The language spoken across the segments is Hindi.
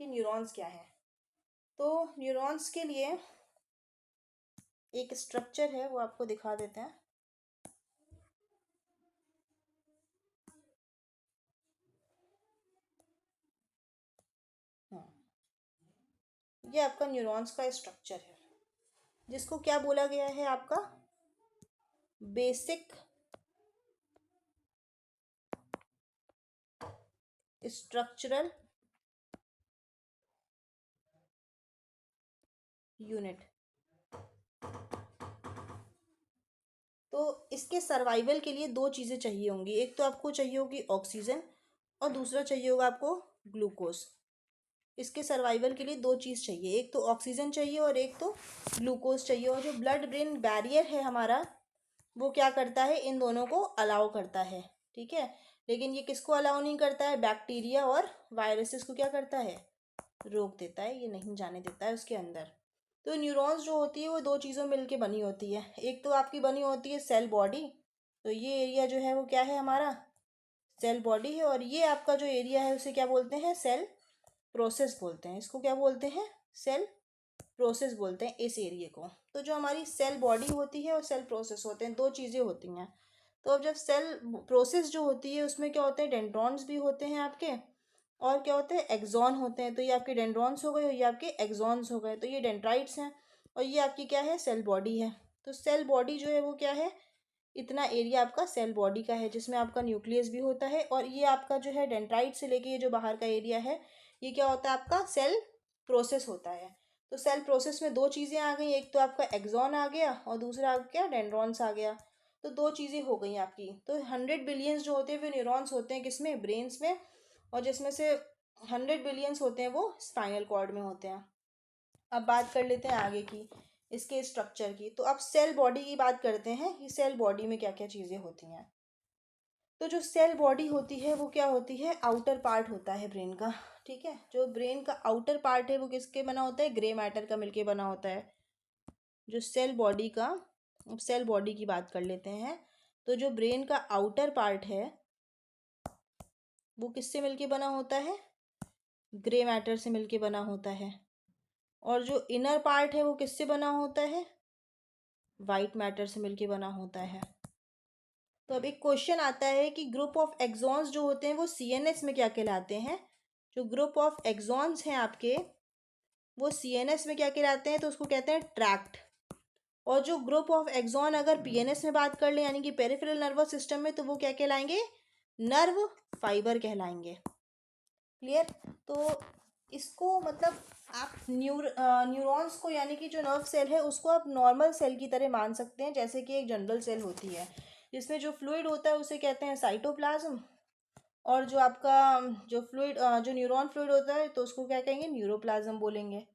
कि न्यूरॉन्स क्या है। तो न्यूरॉन्स के लिए एक स्ट्रक्चर है, वो आपको दिखा देते हैं। हाँ, ये आपका न्यूरॉन्स का स्ट्रक्चर है, जिसको क्या बोला गया है, आपका बेसिक स्ट्रक्चरल यूनिट। तो इसके सर्वाइवल के लिए दो चीज़ें चाहिए होंगी, एक तो आपको चाहिए होगी ऑक्सीजन और दूसरा चाहिए होगा आपको ग्लूकोज। इसके सर्वाइवल के लिए दो चीज़ चाहिए, एक तो ऑक्सीजन चाहिए और एक तो ग्लूकोज चाहिए। और जो ब्लड ब्रेन बैरियर है हमारा, वो क्या करता है, इन दोनों को अलाउ करता है, ठीक है। लेकिन ये किसको अलाउ नहीं करता है, बैक्टीरिया और वायरसेस को क्या करता है, रोक देता है, ये नहीं जाने देता है उसके अंदर। तो न्यूरॉन्स जो होती है वो दो चीज़ों मिलके बनी होती है, एक तो आपकी बनी होती है सेल बॉडी। तो ये एरिया जो है वो क्या है, हमारा सेल बॉडी है। और ये आपका जो एरिया है उसे क्या बोलते हैं, सेल प्रोसेस बोलते हैं। इसको क्या बोलते हैं, सेल प्रोसेस बोलते हैं इस एरिया को। तो जो हमारी सेल बॉडी होती है और सेल प्रोसेस होते हैं, दो चीज़ें होती हैं। तो अब जब सेल प्रोसेस जो होती है उसमें क्या होते हैं, डेंड्रॉन्स भी होते हैं आपके, और क्या होते हैं, एक्सॉन होते हैं। तो ये आपके डेंड्रॉन्स हो गए और ये आपके एक्सॉन्स हो गए। तो ये डेंड्राइट्स हैं और ये आपकी क्या है, सेल बॉडी है। तो सेल बॉडी जो है वो क्या है, इतना एरिया आपका सेल बॉडी का है, जिसमें आपका न्यूक्लियस भी होता है। और ये आपका जो है डेंड्राइट से लेके ये जो बाहर का एरिया है, ये क्या होता है, आपका सेल प्रोसेस होता है। तो सेल प्रोसेस में दो चीज़ें आ गई, एक तो आपका एक्सॉन आ गया और दूसरा आ गया डेंड्रॉन्स आ गया। तो दो चीज़ें हो गई आपकी। तो 100 बिलियंस जो होते हैं वो न्यूरॉन्स होते हैं किसमें, ब्रेन्स में। और जिसमें से 100 बिलियंस होते हैं वो स्पाइनल कॉर्ड में होते हैं। अब बात कर लेते हैं आगे की, इसके स्ट्रक्चर की। तो अब सेल बॉडी की बात करते हैं कि सेल बॉडी में क्या क्या चीज़ें होती हैं। तो जो सेल बॉडी होती है वो क्या होती है, आउटर पार्ट होता है ब्रेन का, ठीक है। जो ब्रेन का आउटर पार्ट है वो किसके बना होता है, ग्रे मैटर का मिलके बना होता है। जो सेल बॉडी का, अब सेल बॉडी की बात कर लेते हैं। तो जो ब्रेन का आउटर पार्ट है वो किससे मिलके बना होता है, ग्रे मैटर से मिलके बना होता है। और जो इनर पार्ट है वो किससे बना होता है, वाइट मैटर से मिलके बना होता है। तो अब एक क्वेश्चन आता है कि ग्रुप ऑफ एक्सॉन्स जो होते हैं वो सीएनएस में क्या कहलाते हैं। जो ग्रुप ऑफ एक्सॉन्स हैं आपके, वो सीएनएस में क्या कहलाते हैं, तो उसको कहते हैं ट्रैक्ट। और जो ग्रुप ऑफ एक्सॉन अगर पीएनएस में बात कर ले, यानी कि पेरिफेरल नर्वस सिस्टम में, तो वो क्या कहलाएंगे, नर्व फाइबर कहलाएंगे। क्लियर। तो इसको मतलब आप न्यूरॉन्स को, यानी कि जो नर्व सेल है उसको आप नॉर्मल सेल की तरह मान सकते हैं, जैसे कि एक जनरल सेल होती है जिसमें जो फ्लूइड होता है उसे कहते हैं साइटोप्लाज्म। और जो आपका जो फ्लूइड जो न्यूरॉन फ्लूइड होता है तो उसको क्या कहेंगे, न्यूरोप्लाज्म बोलेंगे।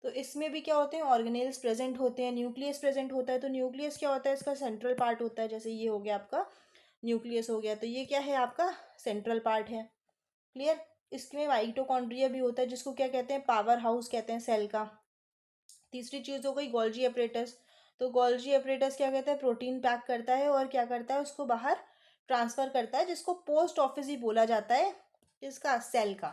तो इसमें भी क्या होते हैं, ऑर्गेनेल्स प्रेजेंट होते हैं, न्यूक्लियस प्रेजेंट होता है। तो न्यूक्लियस क्या होता है, इसका सेंट्रल पार्ट होता है। जैसे ये हो गया आपका न्यूक्लियस हो गया, तो ये क्या है, आपका सेंट्रल पार्ट है। क्लियर। इसमें माइटोकॉन्ड्रिया भी होता है, जिसको क्या कहते हैं, पावर हाउस कहते हैं सेल का। तीसरी चीज़ हो गई गोल्जी एपरेटस। तो गोल्जी एपरेटस क्या कहता है, प्रोटीन पैक करता है और क्या करता है, उसको बाहर ट्रांसफर करता है, जिसको पोस्ट ऑफिस ही बोला जाता है, किसका, सेल का।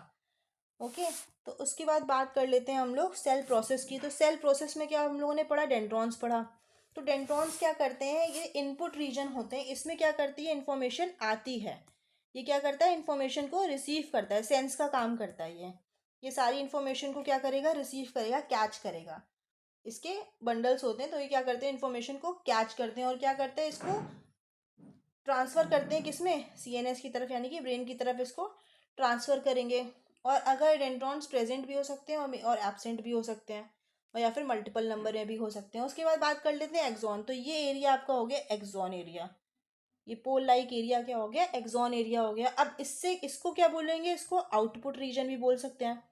ओके। तो उसके बाद बात कर लेते हैं हम लोग सेल प्रोसेस की। तो सेल प्रोसेस में क्या हम लोगों ने पढ़ा, डेंड्रॉन्स पढ़ा। तो डेंड्रॉन्स क्या करते हैं, ये इनपुट रीजन होते हैं, इसमें क्या करती है, इंफॉर्मेशन आती है। ये क्या करता है, इंफॉर्मेशन को रिसीव करता है, सेंस का काम करता है ये सारी इंफॉर्मेशन को क्या करेगा, रिसीव करेगा, कैच करेगा। इसके बंडल्स होते हैं, तो ये क्या करते हैं, इन्फॉर्मेशन को कैच करते हैं और क्या करते हैं, इसको ट्रांसफ़र करते हैं किसमें, सीएनएस की तरफ, यानी कि ब्रेन की तरफ इसको ट्रांसफ़र करेंगे। और अगर डेंड्रॉन्स प्रेजेंट भी हो सकते हैं और एब्सेंट भी हो सकते हैं, और या फिर मल्टीपल नंबर में भी हो सकते हैं। उसके बाद बात कर लेते हैं एक्सॉन। तो ये एरिया आपका हो गया एक्सॉन एरिया, ये पोल लाइक एरिया क्या हो गया, एक्सॉन एरिया हो गया। अब इससे इसको क्या बोलेंगे, इसको आउटपुट रीजन भी बोल सकते हैं।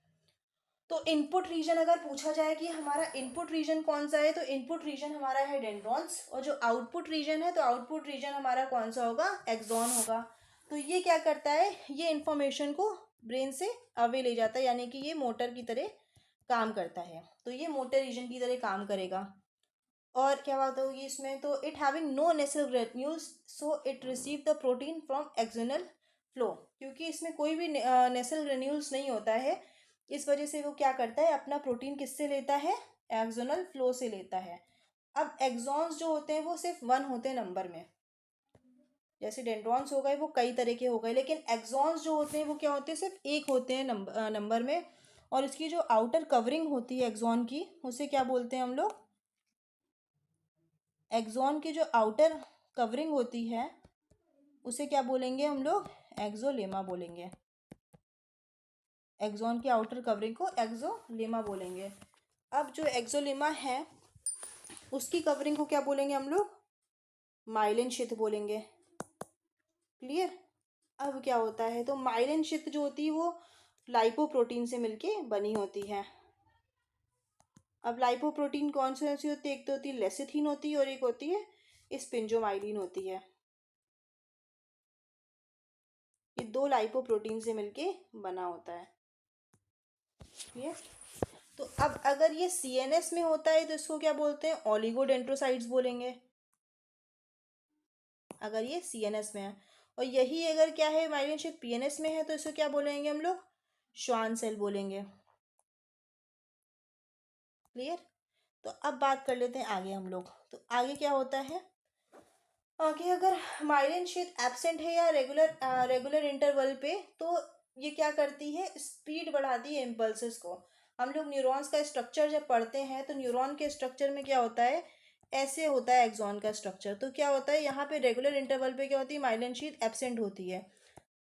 तो इनपुट रीजन अगर पूछा जाए कि हमारा इनपुट रीजन कौन सा है, तो इनपुट रीजन हमारा है डेंड्रॉन्स। और जो आउटपुट रीजन है, तो आउटपुट रीजन हमारा कौन सा होगा, एक्सॉन होगा। तो ये क्या करता है, ये इंफॉर्मेशन को ब्रेन से अवे ले जाता है, यानी कि ये मोटर की तरह काम करता है। तो ये मोटर रीजन की तरह काम करेगा। और क्या बात होगी इसमें, तो it having no nasal granules, so it receive the protein from external flow. क्योंकि इसमें कोई भी नेसल ग्रेन्यूल्स नहीं होता है, इस वजह से वो क्या करता है, अपना प्रोटीन किससे लेता है, एक्सोनल फ्लो से लेता है। अब एक्सॉन्स जो होते हैं वो सिर्फ 1 होते हैं नंबर में, जैसे डेंड्रॉन्स हो गए वो कई तरह के हो गए, लेकिन एक्सॉन्स जो होते हैं वो क्या होते हैं, सिर्फ एक होते हैं नंबर में। और इसकी जो आउटर कवरिंग होती है एक्सॉन की, उसे क्या बोलते हैं हम लोग, एक्सॉन की जो आउटर कवरिंग होती है उसे क्या बोलेंगे हम लोग, एक्सोलेमा बोलेंगे। एक्सॉन की आउटर कवरिंग को एक्सोलेमा बोलेंगे। अब जो एक्सोलेमा है उसकी कवरिंग को क्या बोलेंगे हम लोग, माइलिन शीथ बोलेंगे। क्लियर। अब क्या होता है, तो माइलिन शीथ जो होती है वो लाइपोप्रोटीन से मिलके बनी होती है। अब लाइपोप्रोटीन कौन सी होती है, एक तो होती है लेसिथिन होती है और एक होती है स्पिंजोमाइलिन होती है। ये 2 लाइपोप्रोटीन से मिलके बना होता है। ये तो अब अगर ये सीएनएस में होता है तो इसको क्या बोलते हैं, ओलिगोडेंड्रोसाइट्स बोलेंगे, अगर ये सीएनएस में है। और यही अगर क्या है, माइलिन शीथ पीएनएस में है तो इसको क्या बोलेंगे हम लोग, श्वान सेल बोलेंगे। क्लियर। तो अब बात कर लेते हैं आगे हम लोग, तो आगे क्या होता है, आगे अगर माइलिन शीथ एब्सेंट है या रेगुलर इंटरवल पे, तो ये क्या करती है, स्पीड बढ़ाती है इम्पल्सेस को। हम लोग न्यूरॉन्स का स्ट्रक्चर जब पढ़ते हैं तो न्यूरॉन के स्ट्रक्चर में क्या होता है, ऐसे होता है एक्सॉन का स्ट्रक्चर। तो क्या होता है यहाँ पे रेगुलर इंटरवल पे क्या होती है, माइलिन शीथ एब्सेंट होती है,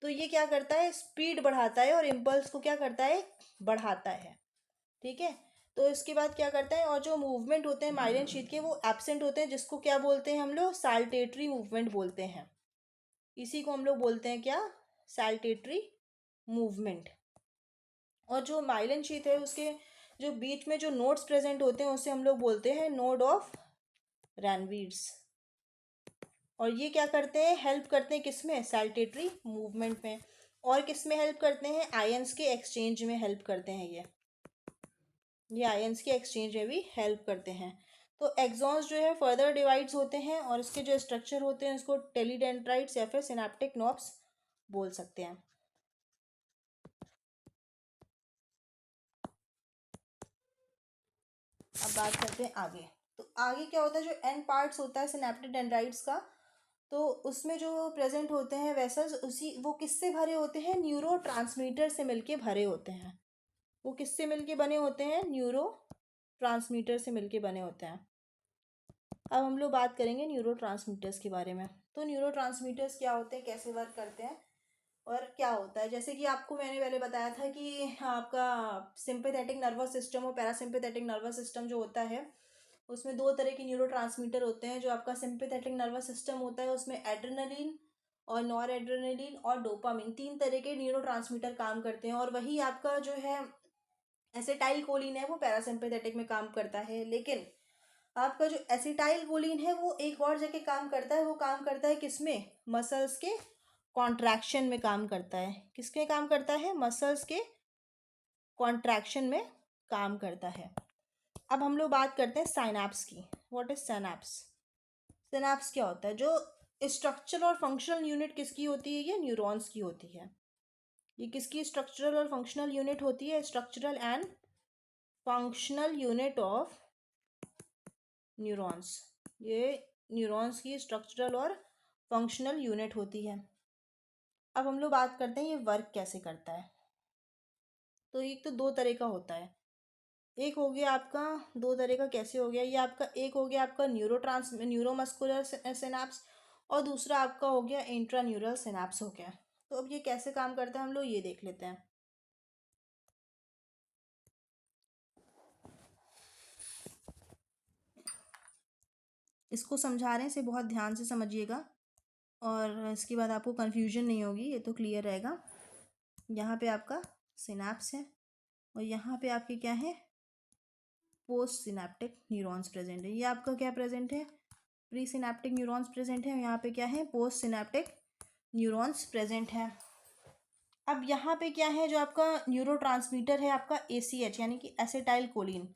तो ये क्या करता है, स्पीड बढ़ाता है और इम्पल्स को क्या करता है, बढ़ाता है। ठीक है। तो इसके बाद क्या करता है, और जो मूवमेंट होते हैं माइलिन शीथ के वो एब्सेंट होते हैं, जिसको क्या बोलते हैं हम लोग, साल्टेटरी मूवमेंट बोलते हैं। इसी को हम लोग बोलते हैं क्या, साल्टेटरी मूवमेंट। और जो माइलिन शीथ है उसके जो बीच में जो नोड्स प्रेजेंट होते हैं उसे हम लोग बोलते हैं नोड ऑफ रैनवीर्स। और ये क्या करते हैं, हेल्प करते हैं किसमें, साल्टेटरी मूवमेंट में। और किस में हेल्प करते हैं, आयंस के एक्सचेंज में हेल्प करते हैं ये आयंस के एक्सचेंज में भी हेल्प करते हैं। तो एक्सॉन्स जो है फर्दर डिवाइड्स होते हैं और इसके जो स्ट्रक्चर होते हैं उसको टेलीडेंड्राइट्स या फिर सिनेप्टिक नोब्स बोल सकते हैं। अब बात करते हैं आगे, तो आगे क्या होता है, जो एंड पार्ट्स होता है सिनेप्टिक डेंड्राइट्स का, तो उसमें जो प्रेजेंट होते हैं वेसल्स, उसी वो किससे भरे होते हैं, न्यूरो ट्रांसमीटर से मिलके भरे होते हैं। वो किससे मिलके बने होते हैं, न्यूरो ट्रांसमीटर से मिलके बने होते हैं। अब हम लोग बात करेंगे न्यूरो के बारे में। तो न्यूरो क्या होते हैं, कैसे वर्क करते हैं और क्या होता है, जैसे कि आपको मैंने पहले बताया था कि आपका सिंपैथेटिक नर्वस सिस्टम और पैरासिम्पैथेटिक नर्वस सिस्टम जो होता है उसमें 2 तरह के न्यूरो होते हैं। जो आपका सिंपैथेटिक नर्वस सिस्टम होता है उसमें एड्रेनलिन और नॉर एड्रेनलिन और डोपामिन 3 तरह के न्यूरो काम करते हैं। और वही आपका जो है एसिटाइल कोलिन है वो पैरासिम्पैथेटिक में काम करता है। लेकिन आपका जो एसिटाइल कोलिन है वो एक और जगह काम करता है, वो काम करता है किसमें, मसल्स के कॉन्ट्रैक्शन में काम करता है। किसके काम करता है, मसल्स के कॉन्ट्रैक्शन में काम करता है। अब हम लोग बात करते हैं साइनैप्स की। व्हाट इज साइनैप्स, सिनैप्स क्या होता है, जो स्ट्रक्चरल और फंक्शनल यूनिट किसकी होती है, ये न्यूरॉन्स की होती है। ये किसकी स्ट्रक्चरल और फंक्शनल यूनिट होती है, structural and functional unit of neurons. ये न्यूरॉन्स की स्ट्रक्चरल और फंक्शनल यूनिट होती है। अब हम लोग बात करते हैं ये वर्क कैसे करता है। तो एक तो 2 तरह का होता है, एक हो गया आपका 2 तरह का कैसे हो गया, ये आपका एक हो गया आपका न्यूरोमस्कुलर सिनैप्स और दूसरा आपका हो गया इंट्रान्यूरल सिनैप्स हो गया। तो अब ये कैसे काम करता है हम लोग ये देख लेते हैं। इसको समझा रहे हैं, इसे बहुत ध्यान से समझिएगा और इसके बाद आपको कन्फ्यूजन नहीं होगी, ये तो क्लियर रहेगा। यहाँ पे आपका सिनैप्स है और यहाँ पे आपके क्या है, पोस्ट सिनैप्टिक न्यूरॉन्स प्रेजेंट है। ये आपका क्या प्रेजेंट है, प्री सिनैप्टिक न्यूरॉन्स प्रेजेंट है, यहाँ पे क्या है, पोस्ट सिनैप्टिक न्यूरॉन्स प्रेजेंट है। अब यहाँ पे क्या है, जो आपका न्यूरो है आपका ACH यानी कि एसिटाइल कोलिन,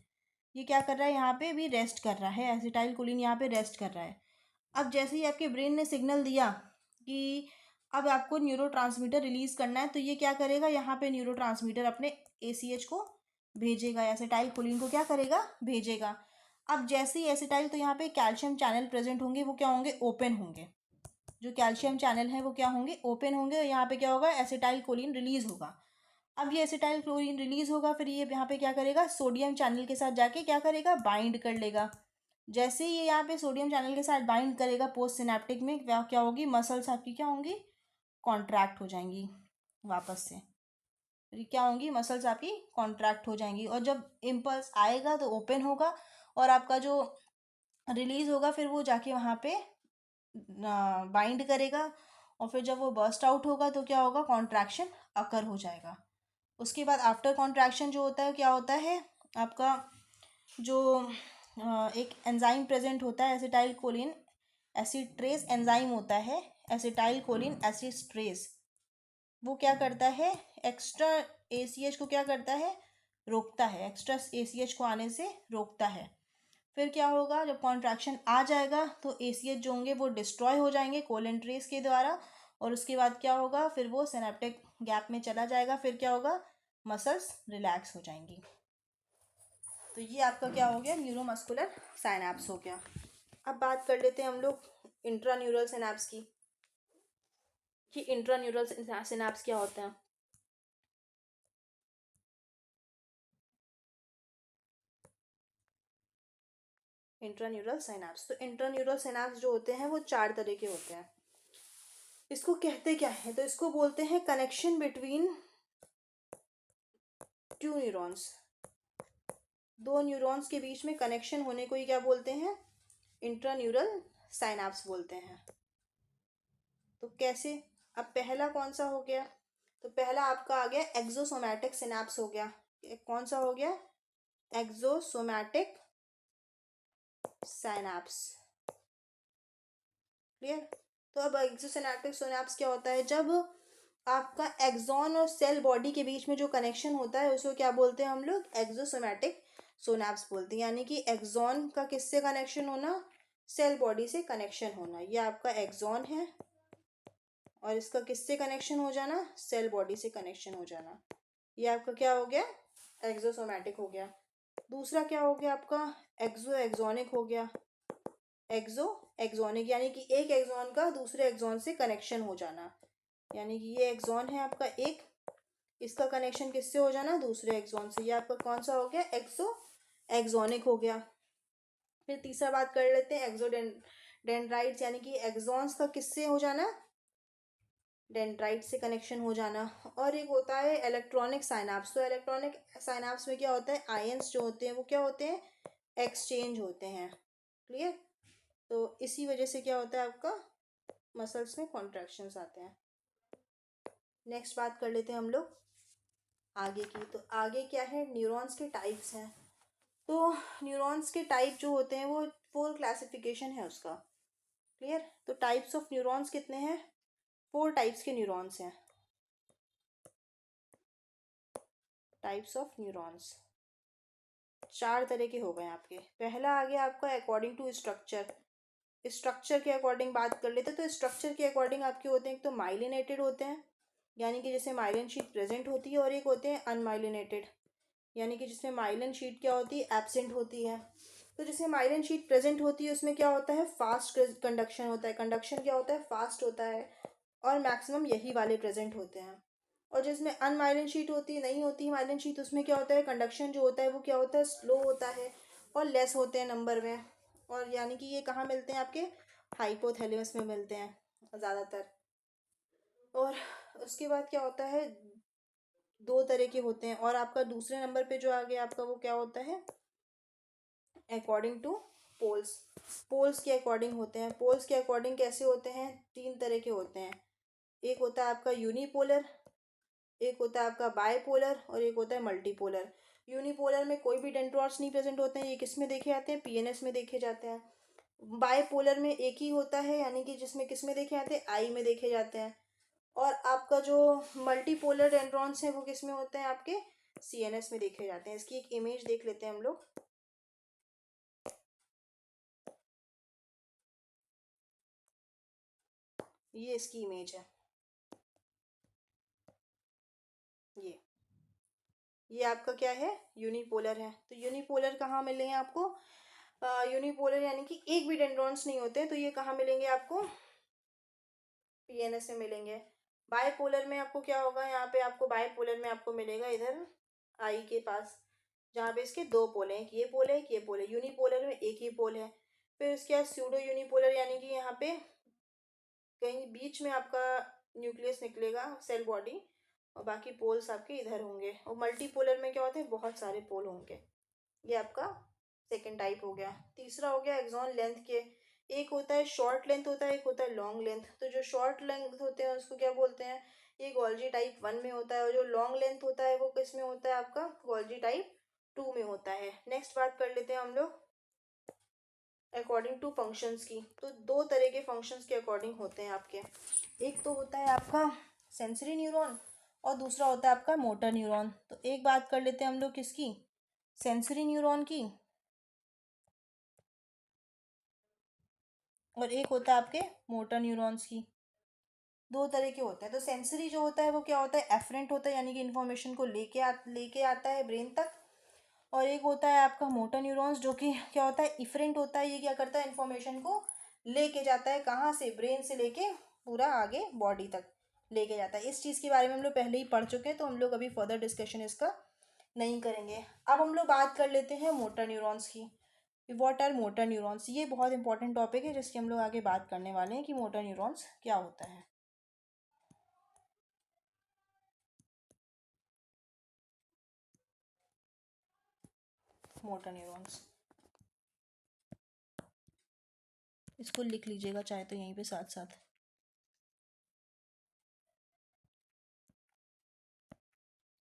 ये क्या कर रहा है, यहाँ पे भी रेस्ट कर रहा है, एसिटाइल कोलिन यहाँ पे रेस्ट कर रहा है। अब जैसे ही आपके ब्रेन ने सिग्नल दिया कि अब आपको न्यूरोट्रांसमीटर रिलीज करना है, तो ये क्या करेगा, यहाँ पे न्यूरोट्रांसमीटर अपने ACH को भेजेगा, एसिटाइल कोलिन को क्या करेगा, भेजेगा। अब जैसे ही एसिटाइल, तो यहाँ पे कैल्शियम चैनल प्रेजेंट होंगे, वो क्या होंगे, ओपन होंगे। जो कैल्शियम चैनल है वो क्या होंगे, ओपन होंगे, और यहाँ पे क्या होगा, एसिटाइल कोलिन रिलीज होगा। अब ये एसिटाइल क्लोरीन रिलीज होगा, फिर ये यहाँ पे क्या करेगा, सोडियम चैनल के साथ जाके क्या करेगा, बाइंड कर लेगा। जैसे ही ये यहाँ पे सोडियम चैनल के साथ बाइंड करेगा, पोस्ट सिनेप्टिक में क्या होगी, मसल्स आपकी क्या होंगी, कॉन्ट्रैक्ट हो जाएंगी वापस से। फिर क्या होंगी, मसल्स आपकी कॉन्ट्रैक्ट हो जाएंगी, और जब इम्पल्स आएगा तो ओपन होगा, और आपका जो रिलीज होगा फिर वो जाके वहाँ पे बाइंड करेगा, और फिर जब वो बर्स्ट आउट होगा तो क्या होगा, कॉन्ट्रैक्शन अकर हो जाएगा। उसके बाद आफ्टर कॉन्ट्रैक्शन जो होता है, क्या होता है आपका, जो एक एंजाइम प्रेजेंट होता है, एसिटाइल कोलिन एसिट्रेस एंजाइम होता है, एसिटाइल कोलिन एसिट्रेस। वो क्या करता है, एक्स्ट्रा ACH को क्या करता है, रोकता है, एक्स्ट्रा ACH को आने से रोकता है। फिर क्या होगा, जब कॉन्ट्रैक्शन आ जाएगा तो ACH जो होंगे वो डिस्ट्रॉय हो जाएंगे कोलेंट्रेस के द्वारा, और उसके बाद क्या होगा, फिर वो सिनेप्टिक गैप में चला जाएगा, फिर क्या होगा, मसल्स रिलैक्स हो जाएंगी। तो ये आपका क्या हो गया, न्यूरोमस्कुलर साइनैप्स हो गया। अब बात कर लेते हैं हम लोग इंट्रान्यूरल सिनैप्स की, कि इंट्रान्यूरल सिनैप्स क्या होते हैं। इंट्रान्यूरल सिनैप्स, तो इंट्रान्यूरल सिनैप्स जो होते हैं वो 4 तरह के होते हैं। इसको कहते क्या है, तो इसको बोलते हैं कनेक्शन बिटवीन 2 न्यूरॉन्स। 2 न्यूरॉन्स के बीच में कनेक्शन होने को ही क्या बोलते हैं, इंट्रान्यूरल साइनैप्स बोलते हैं। तो कैसे, अब पहला कौन सा हो गया, तो पहला आपका आ गया एक्सोसोमैटिक सिनैप्स हो गया। कौन सा हो गया, एक्सोसोमैटिक साइनैप्स। क्लियर। तो अब एक्सोसिनेप्टिक सिनैप्स क्या होता है, जब आपका एक्सॉन और सेल बॉडी के बीच में जो कनेक्शन होता है उसको क्या बोलते हैं हम लोग, एक्सोसोमैटिक सिनैप्स बोलते हैं। यानी कि एक्सॉन का किससे कनेक्शन होना, सेल बॉडी से कनेक्शन होना। ये आपका एक्सॉन है, और इसका किससे कनेक्शन हो जाना, सेल बॉडी से कनेक्शन हो जाना। ये आपका क्या हो गया, एक्सोसोमैटिक हो गया। दूसरा क्या हो गया आपका, एक्सो एक्सोनिक हो गया। एक्सो एक्सोनिक यानी कि एक एक्सॉन का दूसरे एक्सॉन से कनेक्शन हो जाना। यानी कि ये एक्सॉन है आपका एक, इसका कनेक्शन किससे हो जाना, दूसरे एक्सॉन से। ये आपका कौन सा हो गया, एक्सो एक्सोनिक हो गया। फिर तीसरा बात कर लेते हैं एक्सोडेंड्राइट्स, यानी कि एक्सॉन्स का किससे हो जाना, डेंड्राइट से कनेक्शन हो जाना। और एक होता है इलेक्ट्रॉनिक साइनैप्स। तो इलेक्ट्रॉनिक साइनैप्स में क्या होता है, आयंस जो होते हैं वो क्या होते हैं, एक्सचेंज होते हैं। क्लियर। तो इसी वजह से क्या होता है आपका, मसल्स में कॉन्ट्रैक्शंस आते हैं। नेक्स्ट बात कर लेते हैं हम लोग आगे की। तो आगे क्या है, न्यूरॉन्स के टाइप्स हैं। तो न्यूरॉन्स के टाइप जो होते हैं वो 4 क्लासिफिकेशन है उसका। क्लियर। तो टाइप्स ऑफ न्यूरॉन्स कितने हैं, 4 टाइप्स के न्यूरॉन्स हैं। टाइप्स ऑफ न्यूरॉन्स 4 तरह के हो गए आपके। पहला आ गया आपका अकॉर्डिंग टू स्ट्रक्चर। स्ट्रक्चर के अकॉर्डिंग बात कर लेते हैं, तो स्ट्रक्चर के अकॉर्डिंग आपके होते हैं, एक तो माइलिनेटेड होते हैं, यानी कि जैसे माइलिन शीट प्रेजेंट होती है, और एक होते हैं अनमाइलिनेटेड, यानी कि जिसमें माइलिन शीट क्या होती है, एब्सेंट होती है। तो जिसमें माइलिन शीट प्रेजेंट होती है उसमें क्या होता है, फास्ट कंडक्शन होता है, कंडक्शन क्या होता है, फास्ट होता है, और मैक्सिमम यही वाले प्रेजेंट होते हैं। और जिसमें अनमाइलिन शीट होती नहीं होती माइलिन शीट, उसमें क्या होता है, कंडक्शन जो होता है वो क्या होता है, स्लो होता है, और लेस होते हैं नंबर में। और यानी कि ये कहाँ मिलते हैं आपके, हाइपोथैलेमस में मिलते हैं ज़्यादातर। और उसके बाद क्या होता है, 2 तरह के होते हैं। और आपका दूसरे नंबर पे जो आ गया आपका, वो क्या होता है, अकॉर्डिंग टू पोल्स। पोल्स के अकॉर्डिंग होते हैं। पोल्स के अकॉर्डिंग कैसे होते हैं, 3 तरह के होते हैं। एक होता है आपका यूनिपोलर, एक होता है आपका बायपोलर, और एक होता है मल्टीपोलर। यूनिपोलर में कोई भी डेंड्रॉट्स नहीं प्रेजेंट होते हैं, ये किस में देखे जाते हैं, PNS में देखे जाते हैं। बायपोलर में एक ही होता है, यानी कि जिसमें किस में देखे जाते हैं, आई में देखे जाते हैं। और आपका जो मल्टीपोलर डेंड्रॉन्स हैं वो किस में होते हैं, आपके CNS में देखे जाते हैं। इसकी एक इमेज देख लेते हैं हम लोग। ये इसकी इमेज है। ये आपका क्या है, यूनिपोलर है। तो यूनिपोलर कहाँ मिलेंगे आपको, यूनिपोलर यानी कि एक भी डेंड्रॉन्स नहीं होते, तो ये कहाँ मिलेंगे आपको, पीएनएस में मिलेंगे। बायपोलर में आपको क्या होगा, यहाँ पे आपको बायपोलर में आपको मिलेगा इधर आई के पास, जहाँ पे इसके दो पोल हैं, एक ये पोल है, एक ये पोल है। यूनिपोलर में एक ही पोल है। फिर इसके बाद स्यूडो यूनिपोलर यानी कि यहाँ पे कहीं बीच में आपका न्यूक्लियस निकलेगा, सेल बॉडी, और बाकी पोल्स आपके इधर होंगे। और मल्टीपोलर में क्या होते हैं, बहुत सारे पोल होंगे। ये आपका सेकेंड टाइप हो गया। तीसरा हो गया एक्सॉन लेंथ के, एक होता है शॉर्ट लेंथ होता है, एक होता है लॉन्ग लेंथ। तो जो शॉर्ट लेंथ होते हैं उसको क्या बोलते हैं, ये गोल्जी टाइप 1 में होता है, और जो लॉन्ग लेंथ होता है वो किस में होता है, आपका गोल्जी टाइप 2 में होता है। नेक्स्ट बात कर लेते हैं हम लोग अकॉर्डिंग टू फंक्शंस की। तो दो तरह के फंक्शंस के अकॉर्डिंग होते हैं आपके, एक तो होता है आपका सेंसरी न्यूरॉन और दूसरा होता है आपका मोटर न्यूरॉन। तो एक बात कर लेते हैं हम लोग किसकी, सेंसरी न्यूरॉन की, और एक होता है आपके मोटर न्यूरॉन्स की। दो तरह के होते हैं। तो सेंसरी जो होता है वो क्या होता है, एफरेंट होता है, यानी कि इन्फॉर्मेशन को लेके आता है ब्रेन तक। और एक होता है आपका मोटर न्यूरॉन्स, जो कि क्या होता है, इफरेंट होता है। ये क्या करता है, इन्फॉर्मेशन को लेके जाता है, कहाँ से, ब्रेन से लेके पूरा आगे बॉडी तक लेके जाता है। इस चीज़ के बारे में हम लोग पहले ही पढ़ चुके हैं, तो हम लोग अभी फर्दर डिस्कशन इसका नहीं करेंगे। अब हम लोग बात कर लेते हैं मोटर न्यूरॉन्स की। व्हाट आर मोटर न्यूरॉन्स, ये बहुत इंपॉर्टेंट टॉपिक है जिसकी हम लोग आगे बात करने वाले हैं कि मोटर न्यूरॉन्स क्या होता है। मोटर न्यूरॉन्स, इसको लिख लीजिएगा चाहे तो यहीं पे साथ साथ।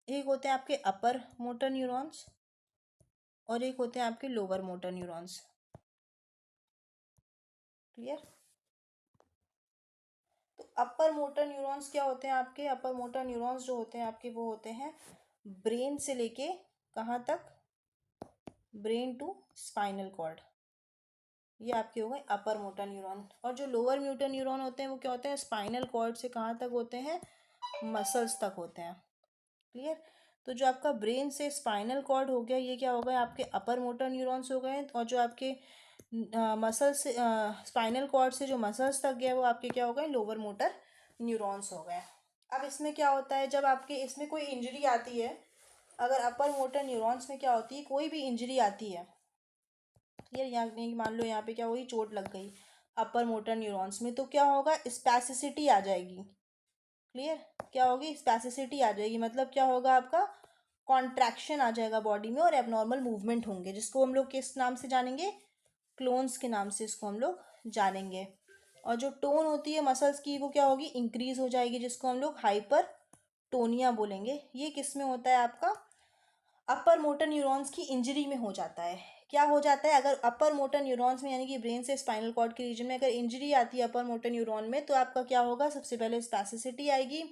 एक होते हैं आपके अपर मोटर न्यूरॉन्स और एक होते हैं आपके लोअर मोटर न्यूरॉन्स। क्लियर। तो अपर मोटर न्यूरॉन्स क्या होते हैं आपके, अपर मोटर न्यूरॉन्स जो होते हैं आपके वो होते हैं ब्रेन से लेके कहाँ तक, ब्रेन टू स्पाइनल कॉर्ड। ये आपके हो गए अपर मोटर न्यूरॉन। और जो लोअर मोटर न्यूरॉन होते हैं वो क्या होते हैं, स्पाइनल कॉर्ड से कहाँ तक होते हैं, मसल्स तक होते हैं। क्लियर। तो जो आपका ब्रेन से स्पाइनल कॉर्ड हो गया, ये क्या हो गए आपके अपर मोटर न्यूरॉन्स हो गए। और जो आपके मसल्स से स्पाइनल कॉर्ड से जो मसल्स तक गया वो आपके क्या हो गए, लोअर मोटर न्यूरॉन्स हो गए। अब इसमें क्या होता है, जब आपके इसमें कोई इंजरी आती है, अगर अपर मोटर न्यूरॉन्स में क्या होती है, कोई भी इंजरी आती है, क्लियर, यहाँ नहीं मान लो यहाँ पे क्या हुई, चोट लग गई अपर मोटर न्यूरॉन्स में, तो क्या होगा, स्पैसिसिटी आ जाएगी। क्लियर। क्या होगी, स्पैसिसिटी आ जाएगी, मतलब क्या होगा आपका, कॉन्ट्रैक्शन आ जाएगा बॉडी में और एबनॉर्मल मूवमेंट होंगे, जिसको हम लोग किस नाम से जानेंगे, क्लोन्स के नाम से इसको हम लोग जानेंगे। और जो टोन होती है मसल्स की वो क्या होगी, इंक्रीज हो जाएगी, जिसको हम लोग हाइपर टोनिया बोलेंगे। ये किस में होता है आपका, अपर मोटर न्यूरॉन्स की इंजरी में हो जाता है। क्या हो जाता है, अगर अपर मोटर न्यूरॉन्स में यानी कि ब्रेन से स्पाइनल कॉर्ड के रीजन में अगर इंजरी आती है अपर मोटर न्यूरॉन में, तो आपका क्या होगा, सबसे पहले स्पैसिसिटी आएगी,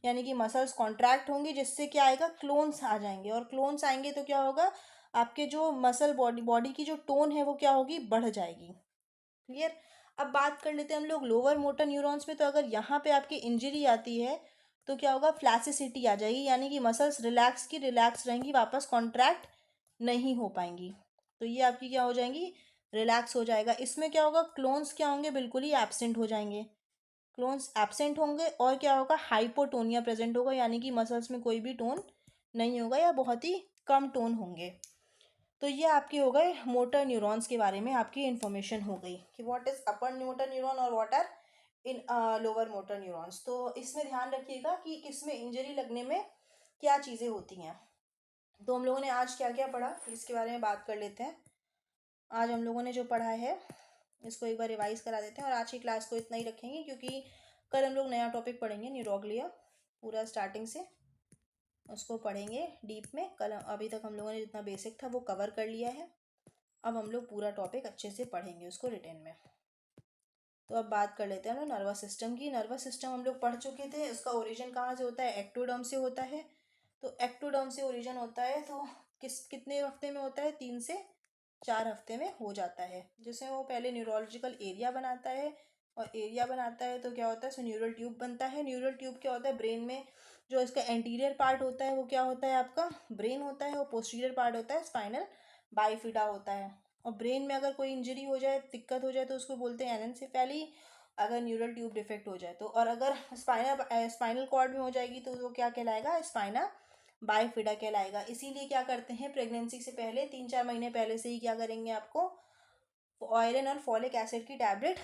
यानी कि मसल्स कॉन्ट्रैक्ट होंगी, जिससे क्या आएगा, क्लोन्स आ जाएंगे। और क्लोन्स आएंगे तो क्या होगा, आपके जो मसल बॉडी की जो टोन है वो क्या होगी, बढ़ जाएगी। क्लियर। अब बात कर लेते हैं हम लोग लोअर मोटर न्यूरॉन्स में। तो अगर यहाँ पे आपकी इंजरी आती है तो क्या होगा, फ्लैसिसिटी आ जाएगी, यानी कि मसल्स रिलैक्स रहेंगी, वापस कॉन्ट्रैक्ट नहीं हो पाएंगी। तो ये आपकी क्या हो जाएंगी, रिलैक्स हो जाएगा। इसमें क्या होगा, क्लोन्स क्या होंगे, बिल्कुल ही एब्सेंट हो जाएंगे। क्लोन्स एब्सेंट होंगे और क्या होगा, हाइपोटोनिया प्रेजेंट होगा, यानी कि मसल्स में कोई भी टोन नहीं होगा या बहुत ही कम टोन होंगे। तो ये आपके हो गए मोटर न्यूरॉन्स के बारे में आपकी इन्फॉर्मेशन हो गई कि what is upper motor neuron और what are in lower motor neurons. तो इसमें ध्यान रखिएगा कि किसमें इंजरी लगने में क्या चीज़ें होती हैं। तो हम लोगों ने आज क्या क्या पढ़ा इसके बारे में बात कर लेते हैं। आज हम लोगों ने जो पढ़ा है इसको एक बार रिवाइज करा देते हैं, और आज की क्लास को इतना ही रखेंगे क्योंकि कल हम लोग नया टॉपिक पढ़ेंगे, न्यूरोग्लिया, पूरा स्टार्टिंग से उसको पढ़ेंगे डीप में। कल अभी तक हम लोगों ने जितना बेसिक था वो कवर कर लिया है, अब हम लोग पूरा टॉपिक अच्छे से पढ़ेंगे उसको रिटेन में। तो अब बात कर लेते हैं हम लोग नर्वस सिस्टम की। नर्वस सिस्टम हम लोग पढ़ चुके थे, उसका ओरिजिन कहाँ से होता है, एक्टोडर्म से होता है। तो एक्टोडर्म से ओरिजिन होता है, तो कितने हफ्ते में होता है, 3 से 4 हफ्ते में हो जाता है, जिसमें वो पहले न्यूरोलॉजिकल एरिया बनाता है। और एरिया बनाता है तो क्या होता है, सो न्यूरल ट्यूब बनता है। न्यूरल ट्यूब क्या होता है, ब्रेन में जो इसका एंटीरियर पार्ट होता है वो क्या होता है आपका ब्रेन होता है, और पोस्टीरियर पार्ट होता है स्पाइनल बाइफिडा होता है। और ब्रेन में अगर कोई इंजरी हो जाए, दिक्कत हो जाए, तो उसको बोलते हैं एनेंसेफेली, अगर न्यूरल ट्यूब डिफेक्ट हो जाए तो। और अगर स्पाइनल कॉर्ड में हो जाएगी तो वो क्या कहलाएगा, स्पाइना बाइफिडा कहलाएगा। इसीलिए क्या करते हैं, प्रेगनेंसी से पहले 3-4 महीने पहले से ही क्या करेंगे, आपको आयरन और फॉलिक एसिड की टैबलेट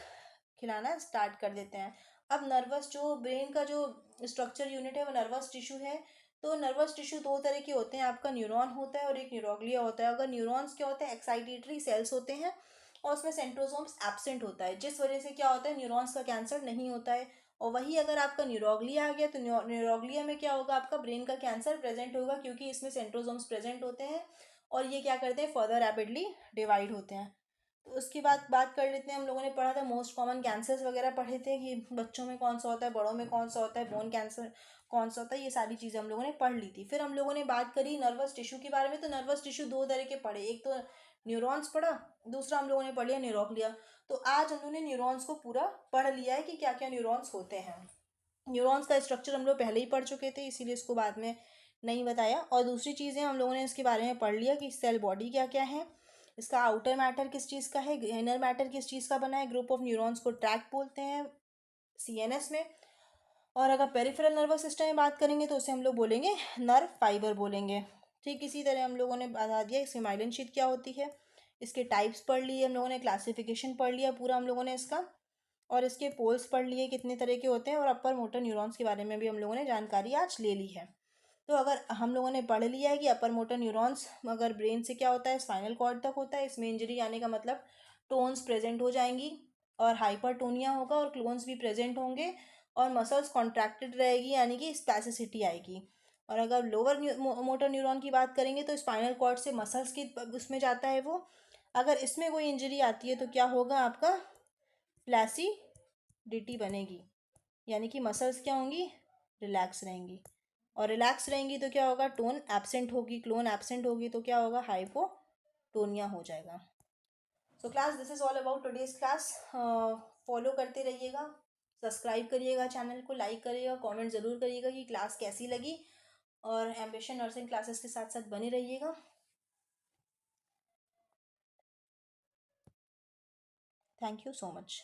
खिलाना स्टार्ट कर देते हैं। अब नर्वस, जो ब्रेन का जो स्ट्रक्चर यूनिट है वो नर्वस टिश्यू है। तो नर्वस टिश्यू दो तरह के होते हैं, आपका न्यूरॉन होता है और एक न्यूरोग्लिया होता है। अगर न्यूरॉन्स क्या होते हैं, एक्साइटेटरी सेल्स होते हैं, और उसमें सेंट्रोसोम्स एब्सेंट होता है, जिस वजह से क्या होता है, न्यूरॉन्स का कैंसर नहीं होता है। और वही अगर आपका न्यूरोग्लिया आ गया तो न्यूरोग्लिया में क्या होगा, आपका ब्रेन का कैंसर प्रेजेंट होगा, क्योंकि इसमें सेंट्रोसोम्स प्रेजेंट होते हैं और ये क्या करते हैं, फर्दर रैपिडली डिवाइड होते हैं। तो उसकी बात कर लेते हैं। हम लोगों ने पढ़ा था मोस्ट कॉमन कैंसर्स वगैरह पढ़े थे कि बच्चों में कौन सा होता है, बड़ों में कौन सा होता है, बोन कैंसर कौन सा होता है, ये सारी चीज़ें हम लोगों ने पढ़ ली थी। फिर हम लोगों ने बात करी नर्वस टिश्यू के बारे में। तो नर्वस टिश्यू दो तरह के पढ़े, एक तो न्यूरॉन्स पढ़ा, दूसरा हम लोगों ने पढ़ लिया न्यूरोग्लिया। तो आज हम लोगों ने न्यूरॉन्स को पूरा पढ़ लिया है कि क्या क्या न्यूरॉन्स होते हैं। न्यूरॉन्स का स्ट्रक्चर हम लोग पहले ही पढ़ चुके थे, इसीलिए इसको बाद में नहीं बताया। और दूसरी चीज़ें हम लोगों ने इसके बारे में पढ़ लिया कि सेल बॉडी क्या क्या है, इसका आउटर मैटर किस चीज़ का है, इनर मैटर किस चीज़ का बना है। ग्रुप ऑफ न्यूरॉन्स को ट्रैक बोलते हैं सीएनएस में। और अगर पेरिफेरल नर्वस सिस्टम में बात करेंगे तो उसे हम लोग बोलेंगे नर्व फाइबर बोलेंगे। ठीक इसी तरह हम लोगों ने बता दिया इसकी माइलिन शीथ क्या होती है, इसके टाइप्स पढ़ लिए हम लोगों ने, क्लासिफिकेशन पढ़ लिया पूरा हम लोगों ने इसका, और इसके पोल्स पढ़ लिए कितने तरह के होते हैं, और अपर मोटर न्यूरॉन्स के बारे में भी हम लोगों ने जानकारी आज ले ली है। तो अगर हम लोगों ने पढ़ लिया है कि अपर मोटर न्यूरॉन्स अगर ब्रेन से क्या होता है, स्पाइनल कॉर्ड तक होता है, इसमें इंजरी आने का मतलब टोन्स प्रेजेंट हो जाएंगी और हाइपरटोनिया होगा और क्लोन्स भी प्रेजेंट होंगे और मसल्स कॉन्ट्रैक्टेड रहेगी, यानी कि स्पैसिसिटी आएगी। और अगर लोअर मोटर न्यूरॉन की बात करेंगे तो स्पाइनल कॉर्ड से मसल्स की उसमें जाता है वो। अगर इसमें कोई इंजरी आती है तो क्या होगा, आपका फ्लैसिडिटी बनेगी, यानी कि मसल्स क्या होंगी, रिलैक्स रहेंगी। और रिलैक्स रहेंगी तो क्या होगा, टोन एब्सेंट होगी, क्लोन एब्सेंट होगी तो क्या होगा, हाइपोटोनिया हो जाएगा। So class, this is all about today's class. Follow करते रहिएगा, सब्सक्राइब करिएगा, चैनल को लाइक करिएगा, कमेंट ज़रूर करिएगा कि क्लास कैसी लगी, और एम्बिशन नर्सिंग क्लासेस के साथ साथ बने रहिएगा। Thank you so much.